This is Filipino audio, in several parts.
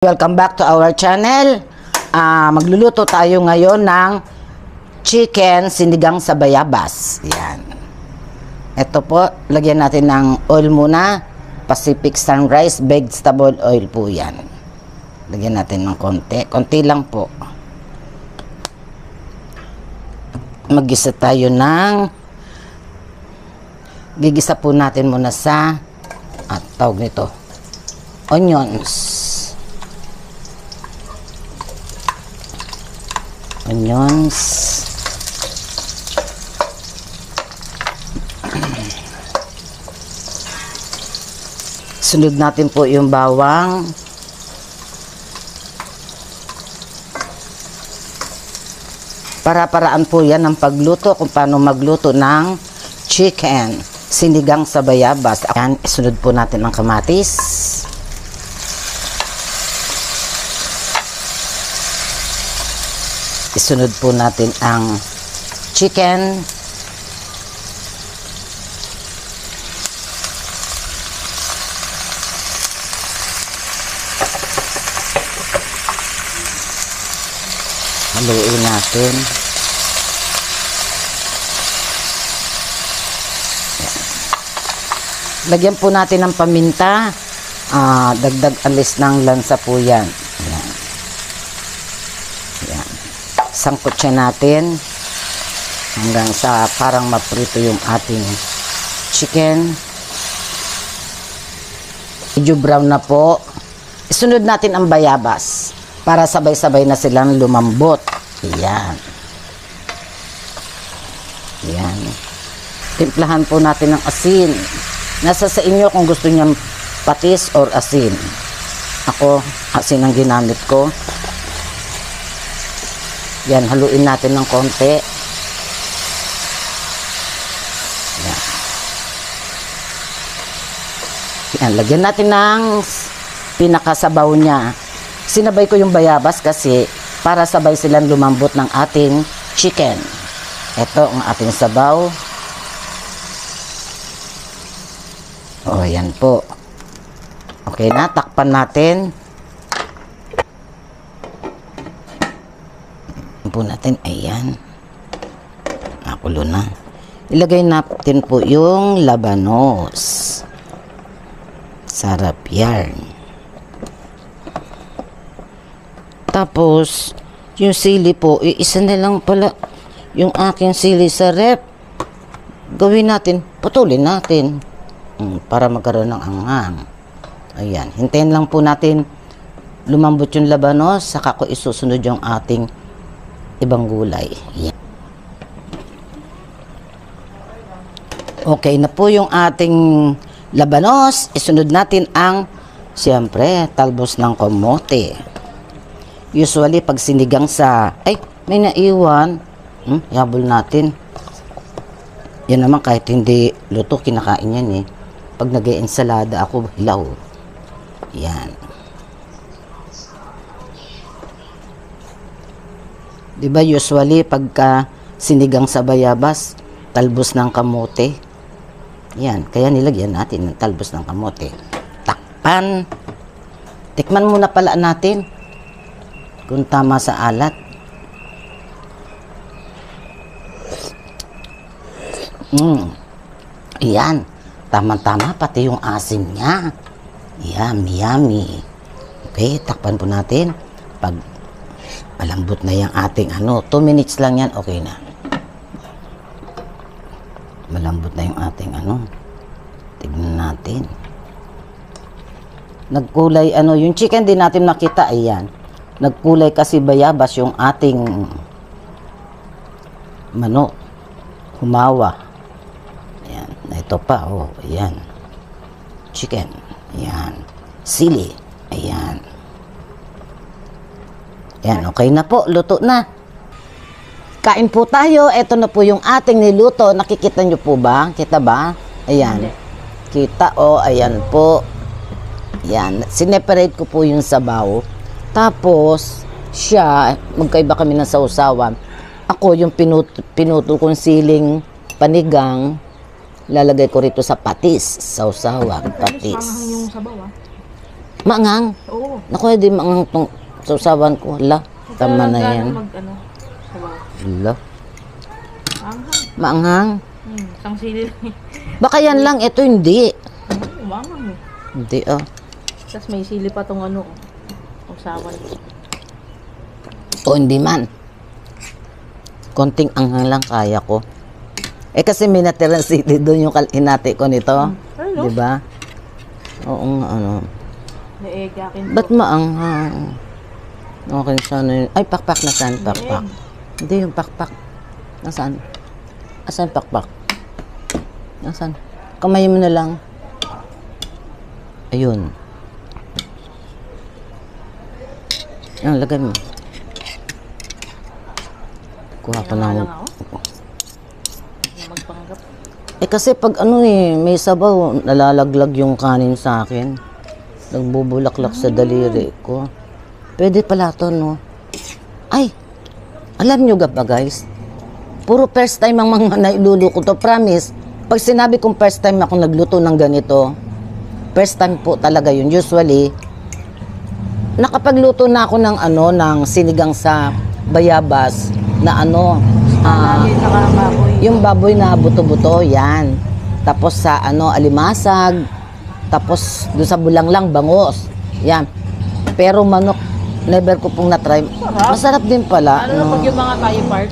Welcome back to our channel. Magluluto tayo ngayon ng chicken sinigang sa bayabas. Yan. Ito po, lagyan natin ng oil muna. Pacific Sunrise vegetable oil po yan. Lagyan natin ng konti. Konti lang po. Maggisa tayo gigisa po natin muna sa tawag nito, onions. Sunod natin po yung bawang. Para-paraan po yan ng pagluto kung paano magluto ng chicken sinigang sa bayabas. Ayan, sunod po natin ang kamatis. Isunod po natin ang chicken. Haluin natin. Lagyan po natin ng paminta. Dagdag alis ng lansa po yan. Ayan. Ayan. Sangkot siya natin hanggang sa parang maprito yung ating chicken. Medyo brown na po. Isunod natin ang bayabas para sabay-sabay na silang lumambot. Ayan. Ayan. Timplahan po natin ng asin. Nasa sa inyo kung gusto niyang patis or asin. Ako, asin ang ginamit ko. Yan, haluin natin ng konti. Yan. Yan, lagyan natin ng pinakasabaw niya. Sinabay ko yung bayabas kasi para sabay silang lumambot ng ating chicken. Ito ang ating sabaw. O, yan po. Okay na, takpan natin. Po natin, ayan, nakulo na. Ilagay natin po yung labanos. Sarap yan. Tapos yung sili po, isa na lang pala yung aking sili sa rep. Gawin natin, putulin natin para magkaroon ng anghang. Ayan, hintayin lang po natin lumambot yung labanos, saka ko isusunod yung ating ibang gulay. Yan. Okay na po yung ating labanos. Isunod natin ang, siyempre, talbos ng kamote. Usually, pag sinigang sa, may naiwan. Yabol natin. Yan naman, kahit hindi luto, kinakain yan eh. Pag nag-ensalada ako, hilaw. Yan. Diba usually pagka sinigang sa bayabas, talbos ng kamote. Yan, kaya nilagyan natin ng talbos ng kamote. Takpan. Tikman muna pala natin kung tama sa alat. Yan, tama-tama pati yung asin niya. Yummy, yummy. Okay, takpan po natin. Pag malambot na yung ating 2 minutes lang yan, okay na. Malambot na yung ating tignan natin. Nagkulay, yung chicken din natin nakita, ayan. Nagkulay kasi bayabas yung ating manok. Humawa. Ayan, ito pa, ayan. Chicken, ayan. Sili, ayan. Yan, okay na po. Luto na. Kain po tayo. Ito na po yung ating niluto. Nakikita nyo po ba? Kita ba? Ayan. Kita, ayan po. Yan. Sineparate ko po yung sabaw. Tapos, siya, magkaiba kami ng sausawan. Ako, yung pinutol kong siling panigang, lalagay ko rito sa patis. Sausawan, patis. Yung sabaw, Maanghang. Oo. Naku, di maanghang tong sausawan ko. Hala, tama na yan. Mag, ano, sabaw. Hala, Anghang. maanghang. Isang sili lang. Baka yan lang, ito hindi. Umanghang eh. Hindi ah. Tapos may sili pa tong ano, usawan. O hindi man. Konting anghang lang kaya ko. Eh kasi may natirang sili doon yung hinati ko nito. Ano? Di ba? Oo nga ano. Naigakin Ba't maanghang? Okay, sana yun. Ay, pakpak. Nasaan pakpak? Hindi, yung pakpak. Nasaan? Nasaan pakpak? Nasaan? Kamay mo na lang. Ayun. Yan, lagay mo. Kuha ko na. Magpanggap. Eh kasi pag ano may sabaw, nalalaglag yung kanin sa akin. Nagbubulaklak sa daliri ko. Pwede pala to, no? Ay, alam nyo ba guys? Puro first time ang mga nailuluto to. Promise, pag sinabi kong first time ako nagluto ng ganito, first time po talaga yun. Usually, nakapagluto na ako ng ng sinigang sa bayabas na Lagi nakababoy. yung baboy na buto-buto, yan. Tapos sa alimasag, tapos doon sa bulanglang bangos. Yan. Pero manok, never ko pong na-try. Masarap din pala. Ano pag yung mga tayo part?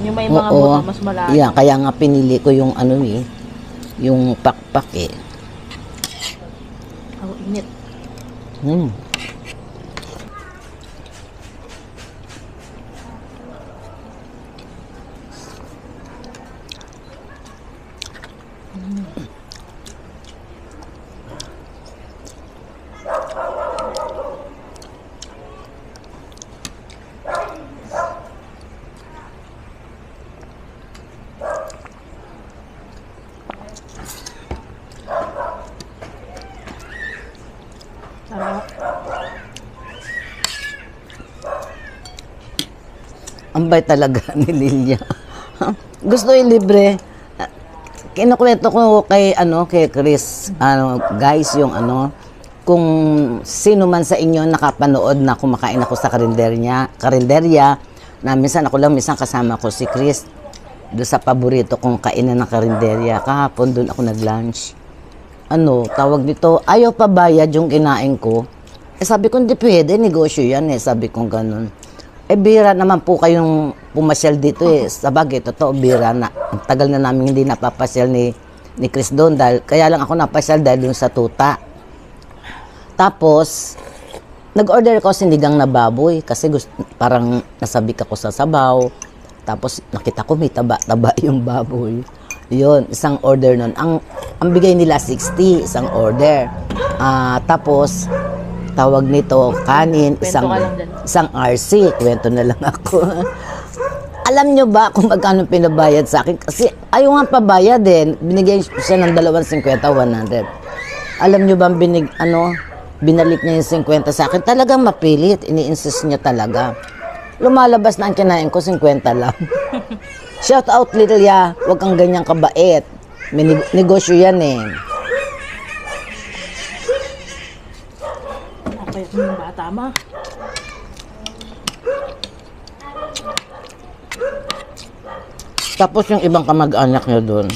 Yung may mga buto mas malalim. Yan, kaya nga pinili ko yung yung pakpak eh. Oh, init. Hmm. Sarap. Ambay talaga ni Lilia. Gusto libre. Kinukwento ko kay Chris, guys, yung kung sino man sa inyo nakapanood na kumakain ako sa karinderya, na minsan ako lang, minsan kasama ko si Chris doon sa paborito kong kainan ng karinderya. Kahapon doon ako nag-lunch. Tawag dito, ayaw pa bayad yung kinain ko. Sabi ko, hindi pwede, negosyo yan sabi ko ganun. Bira naman po kayong pumasyal dito Sabagay, totoo, bira na. Ang tagal na namin hindi napapasyal ni Chris doon. Kaya lang ako napasyal dahil doon sa tuta. Tapos, nag-order ko sinigang na baboy kasi parang nasabik ako sa sabaw. Tapos, nakita ko may taba-taba yung baboy. Yun, isang order nun. Ang bigay nila 60, isang order. Tapos, tawag nito, kanin, isang RC. Kwento na lang ako. Alam nyo ba kung magkano pinabayad sa akin? Kasi ayaw nga pabayad binigay siya ng 250, 100. Alam nyo ba binalik niya yung 50 sa akin? Talagang mapilit, ini-insist niya talaga. Lumalabas na ang kinain ko, 50 lang. Shout out, Lilia, huwag kang ganyang kabait. May negosyo yan Napayat mo yung bata ma. Tapos yung ibang kamag-anak niya doon,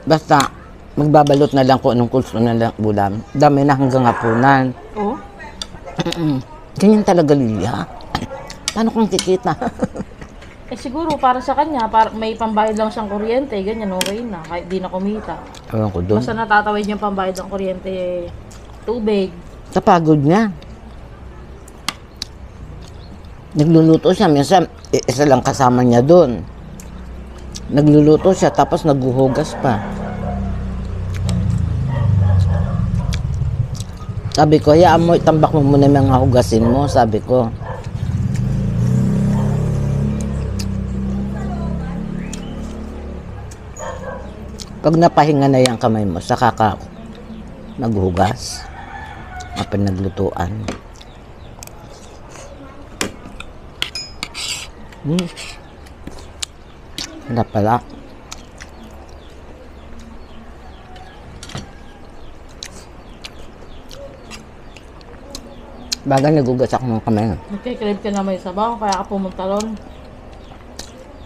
basta magbabalot na lang kung anong gusto na lang ulam. Dami na hanggang hapunan. Oo. Ganyan talaga, Lilia. Paano kung kikita? Siguro para sa kanya, may pambayad lang siyang kuryente, ganyan, okay na. Kahit di na kumita. Ewan ko doon. Basta natatawid niyang pambayad ng kuryente, tubig. Kapagod niya. Nagluluto siya. Minsan, isa lang kasama niya doon. Nagluluto siya, tapos naghuhugas pa. Sabi ko, hayaan mo, itambak mo muna yung mga hugasin mo, sabi ko. Pag napahinga na yung kamay mo, saka ka naghugas. Naglutuan. Wala pala. Bagay nagugas ako ng kamay. Nagkikrib ka na may sabaw, kaya ka pumunta ron.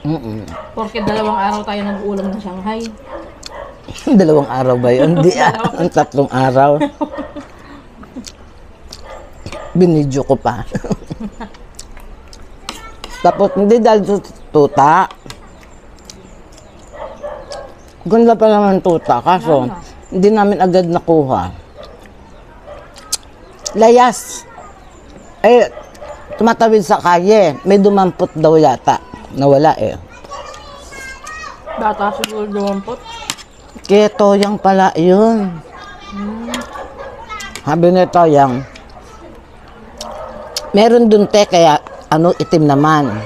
Mm-mm. Porque 2 araw tayo nag-uulam ng Shanghai. 2 araw ba yun? Hindi ang 3 araw. Binidyo ko pa. Tapos hindi dahil sa tuta. Ganda pa naman tuta, kaso hindi namin agad nakuha. Layas. Tumatawid sa kalye. May dumampot daw yata. Nawala eh. Bata siguro 20. Kaya Toyang pala yun. Sabi ni Toyang, meron dun te, kaya itim naman.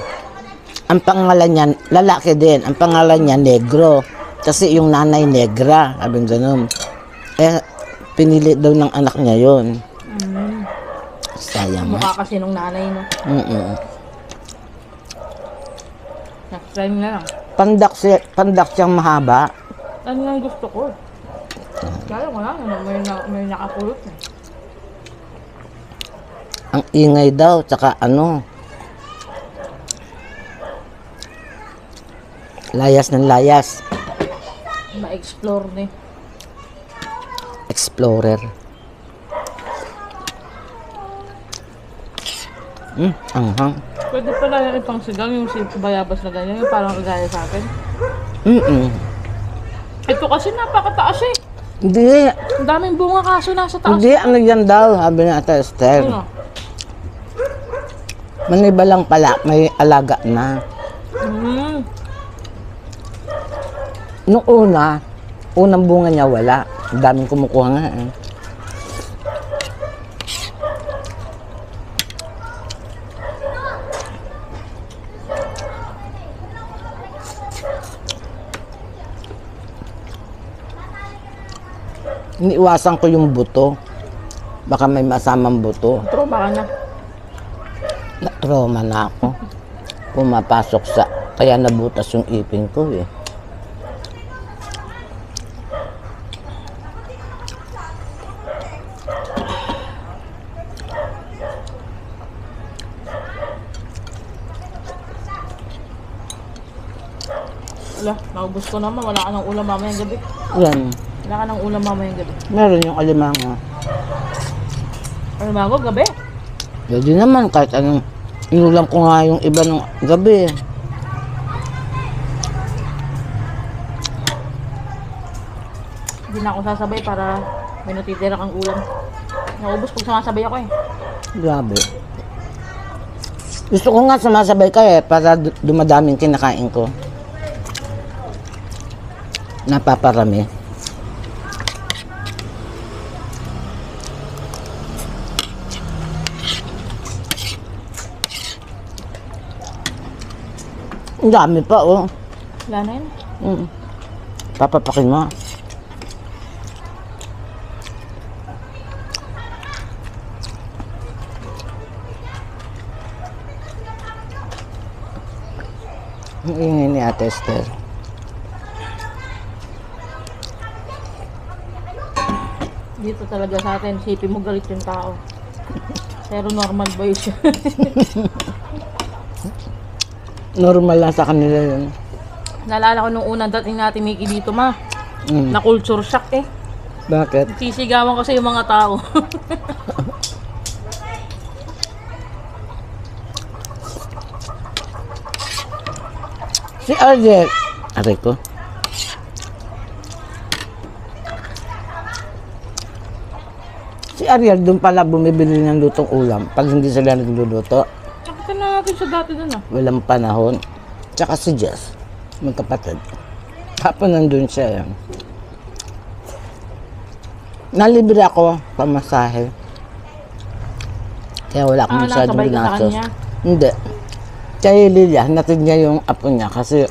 Ang pangalan niya, lalaki din. Ang pangalan niya, Negro. Kasi yung nanay, Negra. Sabi ganun. Pinili daw ng anak niya yun. Sayang. Mukha kasi nung nanay, no? Next time na lang. Pandak siyang mahaba. Ano nga gusto ko? Kaya wala na, may nakakulot na. Ang ingay daw, tsaka layas ng layas. Ma-explore ni. Explorer. Anghang. Pwede pala yung itong sigang, yung si bayabas na ganyan, yung parang kagaya sa akin. Ito kasi napakataas eh. Hindi. Ang daming bunga kaso nasa taas. Hindi, yan daw, sabi ni Ate Esther. Ano? Maniba lang pala, may alaga na. Nung unang bunga niya wala. Ang daming kumukuha nga eh. Iniiwasan ko yung buto. Baka may masamang buto. Trauma ka na. Na-trauma na ako. Pumapasok sa... Kaya nabutas yung ipin ko eh. Wala, naubos ko naman. Wala ka ng ulam mamayang gabi. Yan. Wala ka ng ulam mamayang gabi. Meron yung alimango. Ano ba ako? Gabi? Pwede naman kahit anong... Inulam ko nga yung iba ng gabi. Hindi na ako sasabay para may natitira kang ulam. Naubos pag sumasabay ako eh. Grabe. Gusto ko nga sumasabay ka eh, para dumadaming kinakain ko. Napaparami. Ang dami pa, oh. Wala na yun. Papapakin mo. Ang ingay ni Ate Esther. Dito talaga sa atin, sipin mo galit yung tao. Pero normal ba yun siya? Normal lang sa kanila yun. Naalala ko nung unang dating natin, Mickey, dito na culture shock eh. Bakit? Sisigawan kasi yung mga tao. Si Ariel. Aray ko. Si Ariel doon pala bumibili ng lutong ulam pag hindi sila nagluluto. Tsaka na natin siya dati dun ah. Walang panahon. Tsaka si Jess, magkapatid. Kapag nandun siya yan. Nalibre ako pamasahe. Kaya wala akong masyadong nasabay ka sa ginastos. kanya? Hindi. Kaya Lilia, natid niya yung apo niya kasi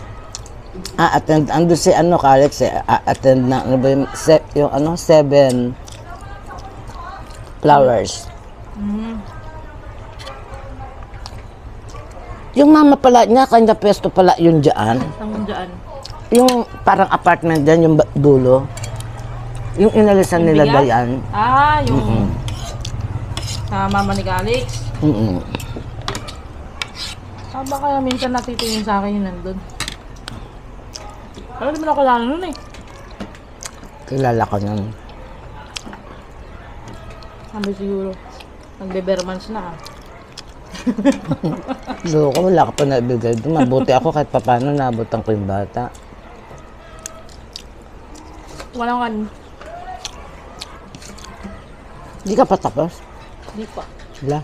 a-attend, ando si Alex a-attend na, ano ba yung, yung 7 flowers. Yung mama pala niya, kanya pwesto pala yun dyan. Saan dyan? Yung parang apartment dyan, yung dulo. Yung inalisan Yung nila bigas? Dayan. Ah, yung... Sa mama ni Alex. Ba kaya minsan natitingin sa akin yung nandun? Pero di mo na kilala nun eh. Kilala ko nun. Sabi siguro, nagbe-bermans na ah. Loko, wala ka pa naibigay doon. Mabuti ako kahit papano naabutan ko yung bata. Walang kan. Hindi ka pa tapos? Di pa. Wala.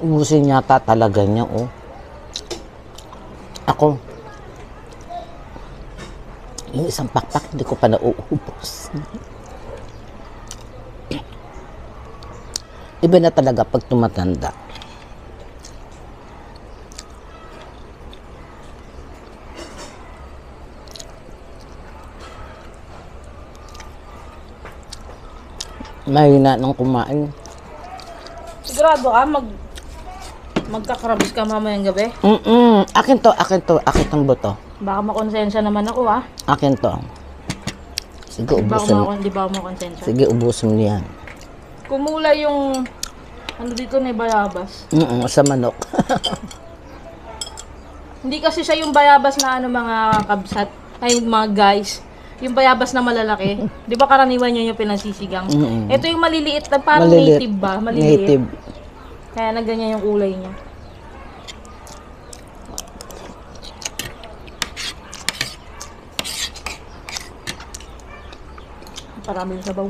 Ubusin yata talaga niya, oh. Ako, yung isang pakpak, hindi ko pa nauubos. Iba na talaga pag tumatanda. Mahina nang kumain. Sigurado ka, magkakrabis ka mamayang gabi? Akin to, akin tong buto. Baka makonsensya naman ako ah. Akin to. Sige, ubusin. Di ba ako makonsensya? Sige, ubusin mo yan. Kumula yung, ano dito na bayabas. Sa manok. Hindi kasi siya yung bayabas na ano mga kabsat, ay mga guys. Yung bayabas na malalaki. Di ba karaniwan yun yung pinagsisigang? Ito yung maliliit na parang Maliliit. native ba? Maliliit. Native. Kaya nagganyan yung kulay niya. Parami yung sabaw.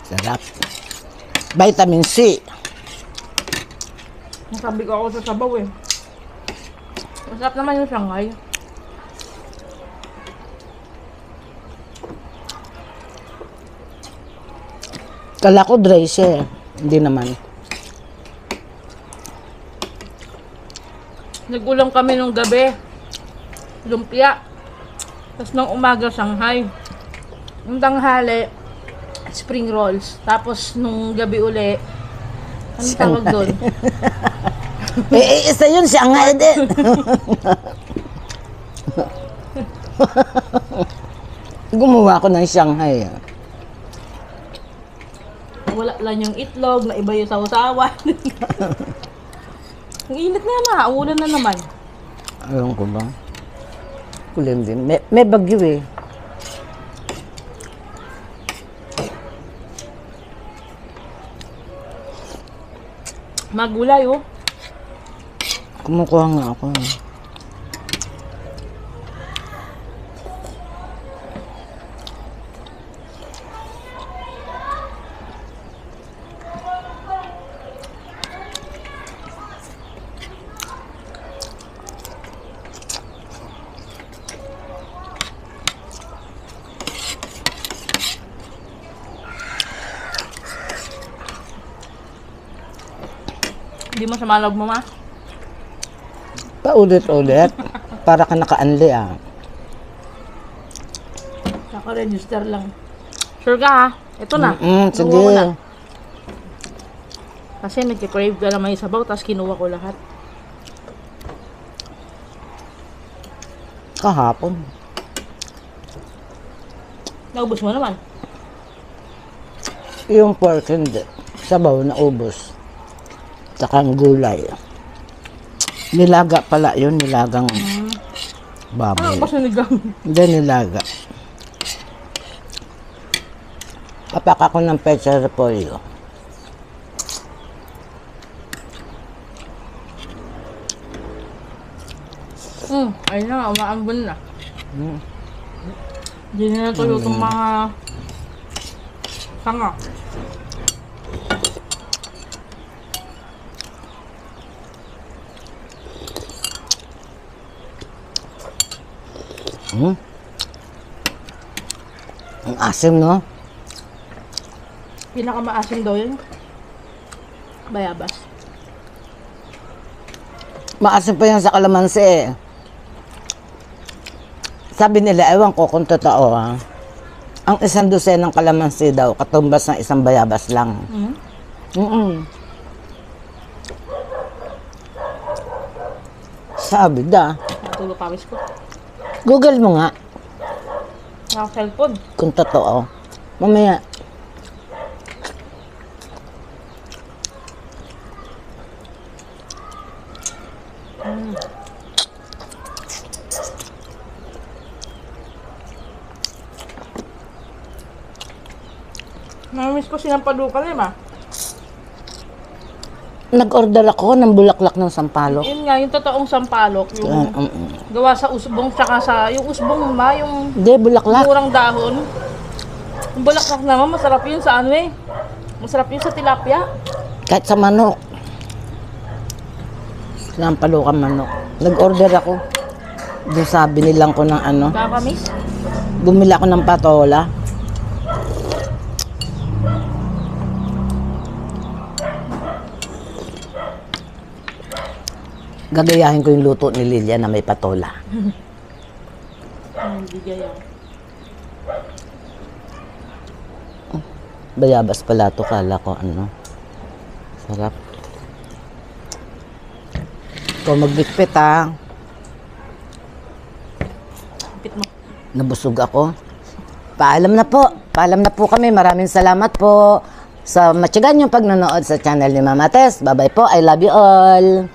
Sarap. Vitamin C. Nasabi ko ako sa sabaw eh. Masarap naman yung Shanghai. Kala ko dry siya eh. Hindi naman. Nagulang kami nung gabi. Lumpia. Tapos nung umaga Shanghai. Nung tanghali, spring rolls. Tapos nung gabi uli, anong tawag doon? Isa yun, Shanghai din. Gumawa ko ng Shanghai. Wala lang yung itlog, na iba yung sausawan. Ang init na yan ah, ulan na naman. Alam ko ba? Kulim din. May bagyo eh. Magulay oh. Kumukuha nga ako. Hindi mo sa malog mo ma? Paulit-ulit. Para ka naka-anli ah. Naka-register lang. Sure ka ha? Ito na. Sige. Kinuha ko na. Kasi nagkikrave ka na may sabaw, tapos kinuha ko lahat. Kahapon. Naubos mo naman. Yung pork hindi. Sabaw na ubos. Tsaka ang gulay. Nilaga pala yun. Nilagang baboy. Ano pa sinigang? Hindi nilaga. Papak ako ng pecha repolyo. Ayun na, umaambon na. Hindi na natuyo itong mga sanga. Ang asim, no? Pinakamaasim daw yun. Bayabas. Maasim pa yan sa kalamansi eh. Sabi nila, ewan ko kung totoo ha. Ang isang dosenang kalamansi daw, katumbas ng isang bayabas lang. Sabi da. Natulo pawis ko. Google mo nga Ang cellphone. kung totoo. Mamaya. Namimiss ko silang padukalim ah. Nag-order ako ng bulaklak ng sampalok. Yun nga, yung totoong sampalok. Yung gawa sa usbong, tsaka sa, yung usbong ba, yung Hindi, bulaklak. murang dahon. Yung bulaklak naman, masarap yun sa ano eh. Masarap yun sa tilapia. Kahit sa manok. Sampalukan manok. Nag-order ako. Doon sa binilang ko ng ano. Kakamis. Bumili ako ng patola. Gagayahin ko yung luto ni Lilia na may patola. Hindi gaya. Bayabas pala to, kala ko ano. Sarap. Ikaw magbitpit ha. Pit mo. Nabusog ako. Paalam na po. Paalam na po kami. Maraming salamat po sa matyagan yung pagnanood sa channel ni Mama Tess. Bye-bye po. I love you all.